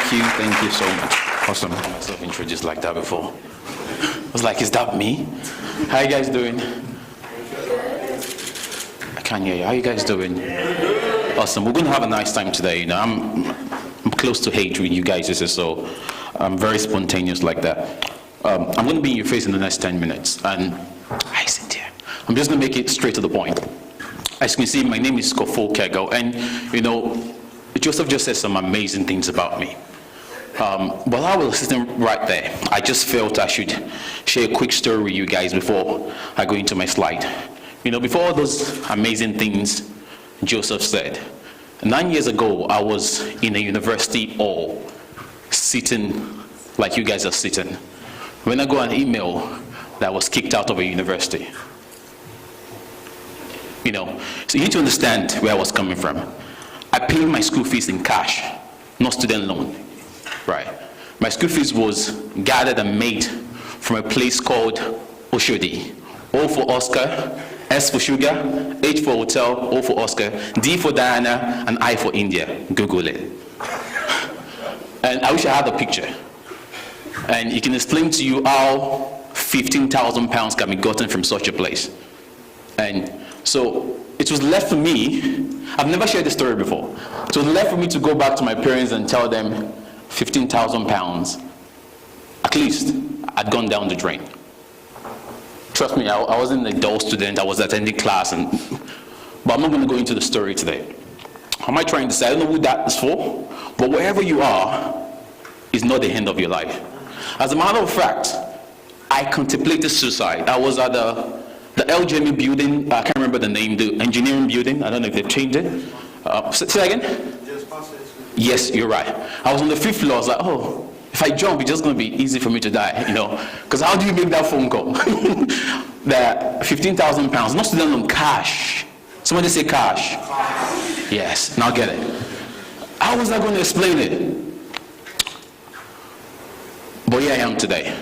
Thank you so much. Awesome. I myself introduced like that before. I was like, is that me? How you guys doing? I can't hear you. How you guys doing? Awesome. We're going to have a nice time today. You know, I'm close to hate with you guys, so I'm very spontaneous like that. I'm going to be in your face in the next 10 minutes, and I sit here. I'm just going to make it straight to the point. As you can see, my name is Kofo Kego, and you know, Joseph just said some amazing things about me. While I was sitting right there, I just felt I should share a quick story with you guys before I go into my slide. You know, before all those amazing things Joseph said, 9 years ago, I was in a university hall, sitting like you guys are sitting, when I got an email that I was kicked out of a university. You know, so you need to understand where I was coming from. I paid my school fees in cash, not student loan, right? My school fees was gathered and made from a place called Oshodi. O for Oscar, S for sugar, H for hotel, O for Oscar, D for Diana, and I for India. Google it. And I wish I had a picture. And it can explain to you how 15,000 pounds can be gotten from such a place. And so it was left for me, I've never shared this story before. So it was left for me to go back to my parents and tell them 15,000 pounds, at least, had gone down the drain. Trust me, I wasn't a dull student, I was attending class, but I'm not going to go into the story today. How am I trying to say? I don't know who that is for, but wherever you are is not the end of your life. As a matter of fact, I contemplated suicide. I was at the LGME building, I can't remember the name, the engineering building, I don't know if they've changed it. Say that again? Yes, you're right. I was on the 5th floor, I was like, oh, if I jump, it's just going to be easy for me to die, you know. Because how do you make that phone call? That 15,000 pounds, not student loan, cash. Somebody say cash. Yes, now get it. How was I going to explain it? But here I am today.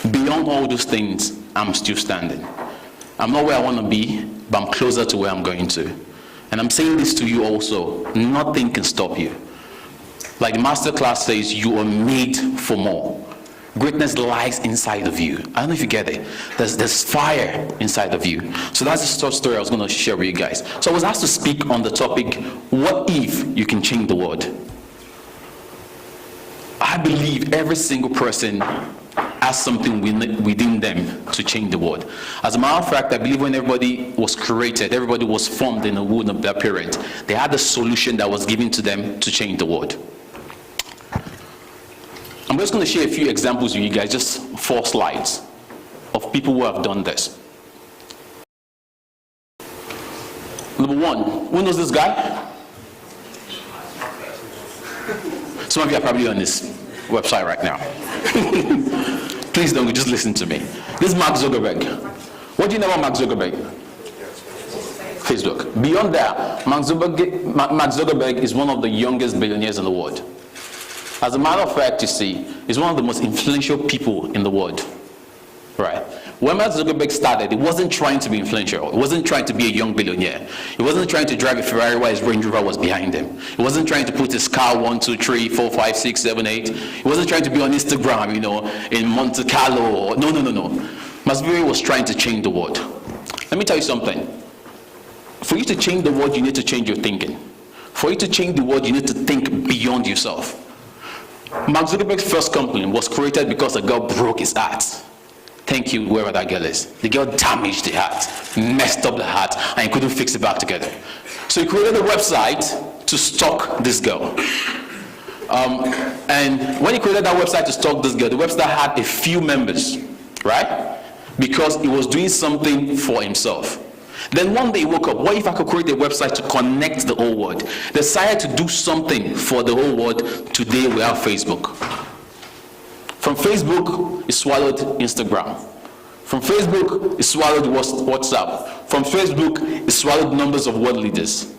Beyond all those things, I'm still standing. I'm not where I want to be, but I'm closer to where I'm going to. And I'm saying this to you also, nothing can stop you. Like the Masterclass says, you are made for more. Greatness lies inside of you. I don't know if you get it. There's fire inside of you. So that's the short story I was going to share with you guys. So I was asked to speak on the topic, what if you can change the world? I believe every single person has something within them to change the world. As a matter of fact, I believe when everybody was created, everybody was formed in the womb of their parent, they had a solution that was given to them to change the world. I'm just going to share a few examples with you guys, just 4 slides of people who have done this. Number 1, who knows this guy? Some of you are probably on this website right now. Please don't, just listen to me. This is Mark Zuckerberg. What do you know about Mark Zuckerberg? Facebook. Beyond that, Mark Zuckerberg is one of the youngest billionaires in the world. As a matter of fact, you see, he's one of the most influential people in the world. Right? When Mark Zuckerberg started, he wasn't trying to be influential. He wasn't trying to be a young billionaire. He wasn't trying to drive a Ferrari while his Range Rover was behind him. He wasn't trying to put his car 1, 2, 3, 4, 5, 6, 7, 8. He wasn't trying to be on Instagram, you know, in Monte Carlo. No. Mark Zuckerberg was trying to change the world. Let me tell you something. For you to change the world, you need to change your thinking. For you to change the world, you need to think beyond yourself. Mark Zuckerberg's first company was created because a girl broke his heart. Thank you, whoever that girl is. The girl damaged the heart, messed up the heart, and he couldn't fix it back together. So he created a website to stalk this girl. And when he created that website to stalk this girl, the website had a few members, right? Because he was doing something for himself. Then one day he woke up, what if I could create a website to connect the whole world? Decided to do something for the whole world. Today we have Facebook. From Facebook, he swallowed Instagram. From Facebook, he swallowed WhatsApp. From Facebook, he swallowed numbers of world leaders.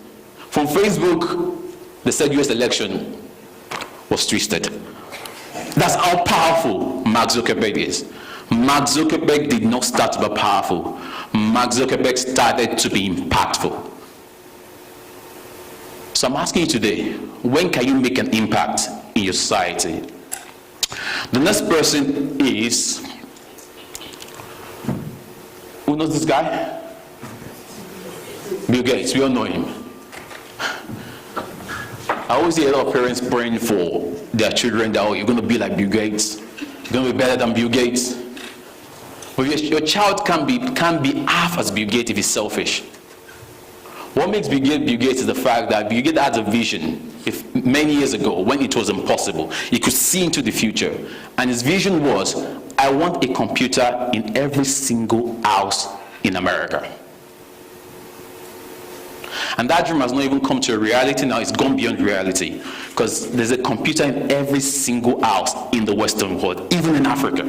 From Facebook, they said US election was twisted. That's how powerful Mark Zuckerberg is. Mark Zuckerberg did not start to be powerful. Mark Zuckerberg started to be impactful. So I'm asking you today, when can you make an impact in your society? The next person is, who knows this guy? Bill Gates. We all know him. I always hear a lot of parents praying for their children that, oh, you're going to be like Bill Gates. You're going to be better than Bill Gates. But your child can't be half as Bill Gates if he's selfish. What makes Bill Gates is the fact that Bill Gates had a vision many years ago when it was impossible. He could see into the future. And his vision was, I want a computer in every single house in America. And that dream has not even come to a reality now. It's gone beyond reality. Because there's a computer in every single house in the Western world, even in Africa.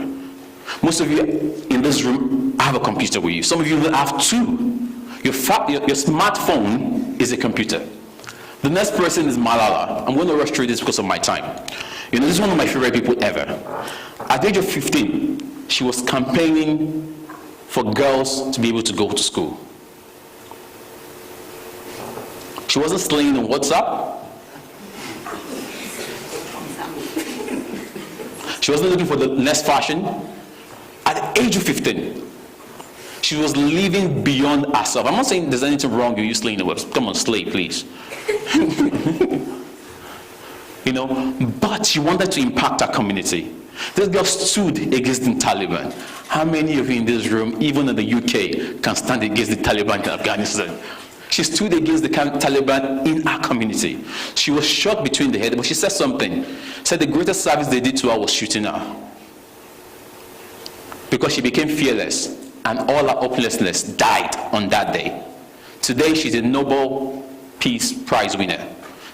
Most of you in this room have a computer with you. Some of you will have two. Your smartphone is a computer. The next person is Malala. I'm going to rush through this because of my time. You know, this is one of my favorite people ever. At the age of 15, she was campaigning for girls to be able to go to school. She wasn't slaying on WhatsApp. She wasn't looking for the next fashion. At the age of 15, she was living beyond herself. I'm not saying there's anything wrong with you slaying the web. Come on, slay, please. You know, but she wanted to impact her community. This girl stood against the Taliban. How many of you in this room, even in the UK, can stand against the Taliban in Afghanistan? She stood against the Taliban in her community. She was shot between the head, but she said something. She said the greatest service they did to her was shooting her. Because she became fearless, and all her hopelessness died on that day. Today, she's a Nobel Peace Prize winner.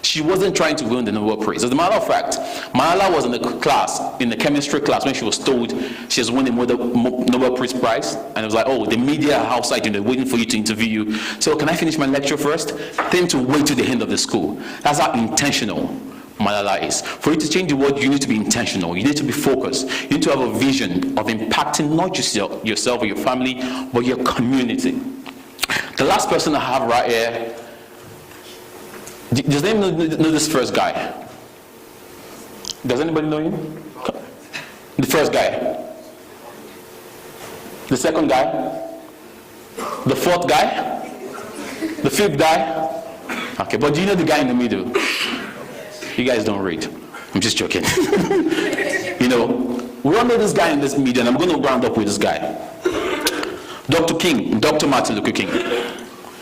She wasn't trying to win the Nobel Prize. As a matter of fact, Malala was in the chemistry class, when she was told she has won the Nobel Peace Prize. And it was like, oh, the media are outside, waiting for you to interview you. So can I finish my lecture first? Tell them to wait till the end of the school. That's how intentional Malala is. For you to change the world, you need to be intentional. You need to be focused. You need to have a vision of impacting not just yourself or your family, but your community. The last person I have right here, does anyone know this first guy? Does anybody know him? The first guy. The second guy. The fourth guy. The fifth guy. Okay, but do you know the guy in the middle? You guys don't read. I'm just joking. You know, we all know this guy in this media, and I'm going to round up with this guy. Dr. King, Dr. Martin Luther King.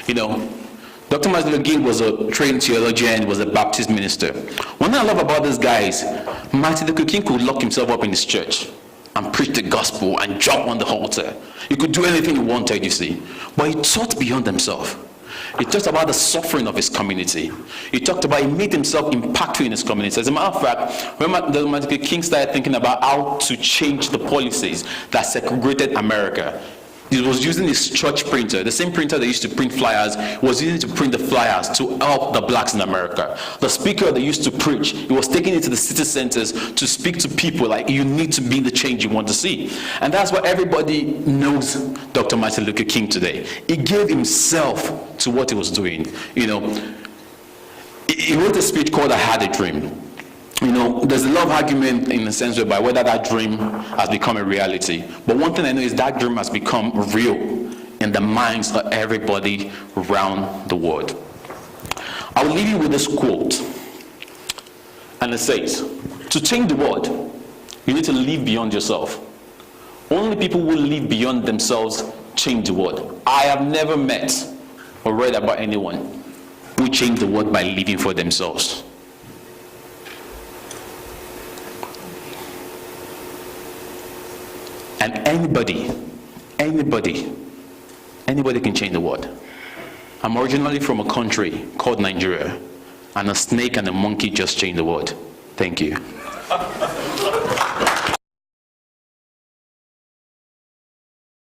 You know, Dr. Martin Luther King was a trained theologian, was a Baptist minister. One thing I love about this guy is Martin Luther King could lock himself up in his church and preach the gospel and jump on the altar. He could do anything he wanted, you see. But he taught beyond himself. He talked about the suffering of his community. He made himself impactful in his community. As a matter of fact, when Martin Luther King started thinking about how to change the policies that segregated America, he was using his church printer, the same printer they used to print flyers, was using to print the flyers to help the blacks in America. The speaker they used to preach, he was taking it to the city centers to speak to people like, you need to be the change you want to see. And that's why everybody knows Dr. Martin Luther King today. He gave himself to what he was doing. You know, he wrote a speech called I Had a Dream. You know, there's a lot of argument in the sense whereby whether that dream has become a reality. But one thing I know is that dream has become real in the minds of everybody around the world. I will leave you with this quote. And it says, to change the world, you need to live beyond yourself. Only people who live beyond themselves change the world. I have never met or read about anyone who changed the world by living for themselves. And anybody can change the world. I'm originally from a country called Nigeria, and a snake and a monkey just changed the world. Thank you.